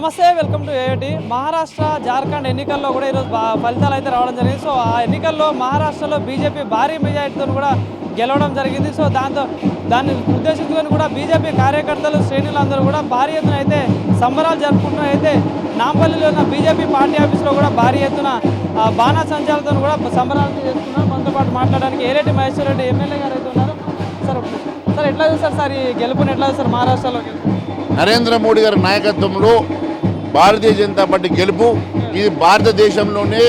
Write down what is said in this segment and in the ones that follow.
నమస్తే, welcome to IIT. Maharashtra Jharkhand ఎన్నికల్లో కూడా ఈరోజు ఫలితాలు అయితే రావడం జరిగింది. సో ఆ ఎన్నికల్లో మహారాష్ట్రలో బీజేపీ భారీ మెజారిటీతో కూడా గెలవడం జరిగింది. సో దాన్ని ఉద్దేశించుకొని కూడా బీజేపీ కార్యకర్తలు శ్రేణులందరూ కూడా భారీ ఎత్తున అయితే సంబరాలు జరుపుకుంటున్నారు. అయితే నాంపల్లిలో ఉన్న బీజేపీ పార్టీ ఆఫీస్లో కూడా భారీ ఎత్తున బాణాసంచాలతో కూడా సంబరాలు చేస్తున్నారు. మనతో పాటు మాట్లాడడానికి ఏలేటి మహేశ్వర్ రెడ్డి ఎమ్మెల్యే గారు అయితే ఉన్నారు. సార్ ఎట్లా చూస్తారు సార్ ఈ గెలుపుని, ఎట్లా చూస్తారు మహారాష్ట్రలో గెలుపు? నరేంద్ర మోడీ గారి నాయకత్వంలో భారతీయ జనతా పార్టీ గెలుపు ఇది భారతదేశంలోనే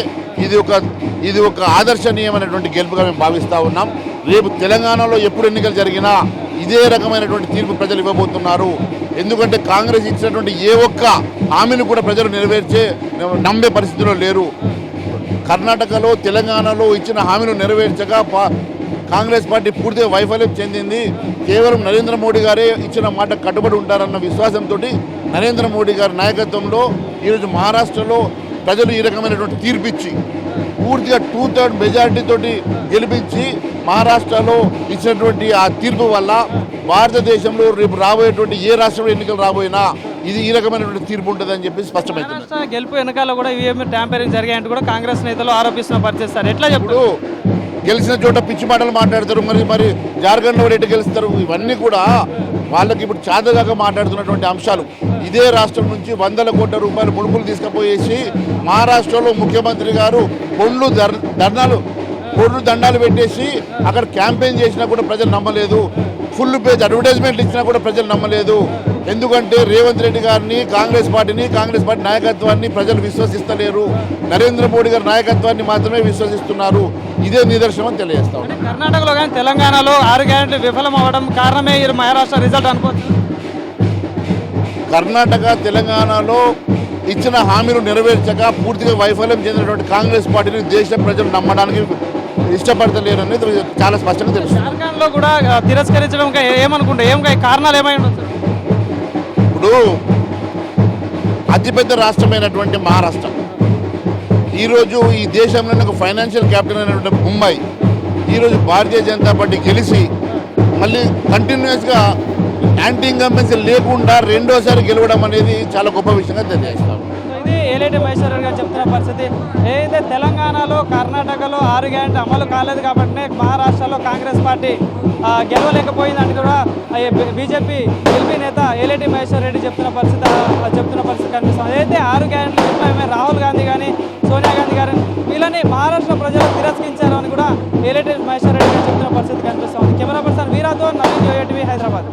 ఇది ఒక ఆదర్శనీయమైనటువంటి గెలుపుగా మేము భావిస్తూ ఉన్నాం. రేపు తెలంగాణలో ఎప్పుడు ఎన్నికలు జరిగినా ఇదే రకమైనటువంటి తీర్పు ప్రజలు ఇవ్వబోతున్నారు. ఎందుకంటే కాంగ్రెస్ ఇచ్చినటువంటి ఏ ఒక్క హామీని కూడా ప్రజలు నమ్మే పరిస్థితిలో లేరు. కర్ణాటకలో తెలంగాణలో ఇచ్చిన హామీలు నెరవేర్చగా కాంగ్రెస్ పార్టీ పూర్తిగా వైఫల్యం చెందింది. కేవలం నరేంద్ర మోడీ గారే ఇచ్చిన మాట కట్టుబడి ఉంటారన్న విశ్వాసంతో నరేంద్ర మోడీ గారి నాయకత్వంలో ఈరోజు మహారాష్ట్రలో ప్రజలు ఈ రకమైనటువంటి తీర్పిచ్చి పూర్తిగా 2/3 మెజారిటీతోటి గెలిపించి మహారాష్ట్రలో ఇచ్చినటువంటి ఆ తీర్పు వల్ల భారతదేశంలో రేపు రాబోయేటువంటి ఏ రాష్ట్రంలో ఎన్నికలు రాబోయినా ఇది ఈ రకమైనటువంటి తీర్పు ఉంటుందని చెప్పి స్పష్టమైంది. గెలుపు వెనకాల కూడా ఈవీఎం ట్యాంపరింగ్ జరిగాయంటూ కూడా కాంగ్రెస్ నేతలు ఆరోపిస్తున్న పరిస్థితి. ఎట్లా చెప్పుడు గెలిచిన చోట పిచ్చి మాటలు మాట్లాడతారు, మరి జార్ఖండ్లో ఎటు గెలుస్తారు, ఇవన్నీ కూడా వాళ్ళకి ఇప్పుడు చాదగాక మాట్లాడుతున్నటువంటి అంశాలు. ఇదే రాష్ట్రం నుంచి 100 కోట్ల రూపాయలు ముడుపులు తీసుకుపోయేసి మహారాష్ట్రలో ముఖ్యమంత్రి గారు పొళ్ళు దండాలు పెట్టేసి అక్కడ క్యాంపెయిన్ చేసినా కూడా ప్రజలు నమ్మలేదు. ఫుల్ పేజ్ అడ్వర్టైజ్మెంట్లు ఇచ్చినా కూడా ప్రజలు నమ్మలేదు. ఎందుకంటే రేవంత్ రెడ్డి గారిని, కాంగ్రెస్ పార్టీ నాయకత్వాన్ని ప్రజలు విశ్వసిస్తలేరు. నరేంద్ర మోడీ గారి నాయకత్వాన్ని మాత్రమే విశ్వసిస్తున్నారు. ఇదే నిదర్శనం అని తెలియజేస్తాం. కర్ణాటకలో కానీ తెలంగాణలో 6 గ్యారెంటీలు విఫలం అవ్వడం కారణమే ఈ మహారాష్ట్ర రిజల్ట్ అనుకోవచ్చు. కర్ణాటక తెలంగాణలో ఇచ్చిన హామీలు నెరవేర్చక పూర్తిగా వైఫల్యం చెందినటువంటి కాంగ్రెస్ పార్టీని దేశ ప్రజలు నమ్మడానికి ఇష్టపడతలేరు అనేది చాలా స్పష్టంగా తెలుసు. జార్ఖండ్లో కూడా తిరస్కరించడం ఏమనుకుంటే కారణాలు ఏమై ఉండొచ్చు? ఇప్పుడు అతిపెద్ద రాష్ట్రమైనటువంటి మహారాష్ట్ర ఈరోజు ఈ దేశంలోనే ఒక ఫైనాన్షియల్ క్యాపిటల్ అయినటువంటి ముంబై ఈరోజు భారతీయ జనతా పార్టీ గెలిచి మళ్ళీ కంటిన్యూస్గా యాంటీ ఇన్కంబెన్సీ లేకుండా రెండోసారి గెలవడం అనేది చాలా గొప్ప విషయంగా తెలియజేస్తాం. ఇది ఏలేటి మహేశ్వర్ గారు చెప్తున్న పరిస్థితి. ఏదైతే తెలంగాణలో, కర్ణాటకలో 6 గ్యారెంటీ అమలు కాలేదు కాబట్టి మహారాష్ట్రలో కాంగ్రెస్ పార్టీ గెలవలేకపోయిందని కూడా బీజేపీ ఎల్పీ నేత ఏలేటి మహేశ్వర్ రెడ్డి చెప్తున్న పరిస్థితి కనిపిస్తుంది. ఏదైతే 6 గ్యారెంటీలు చెప్పామే రాహుల్ గాంధీ కానీ సోనియా గాంధీ గారిని వీళ్ళని మహారాష్ట్ర ప్రజలు తిరస్కరించారు అని కూడా ఏలేటి మహేశ్వర్ రెడ్డి చెప్తున్న పరిస్థితి కనిపిస్తుంది. కెమెరా పర్సన్ వీరాతో నవీన్, ఏఐటీవీ, హైదరాబాద్.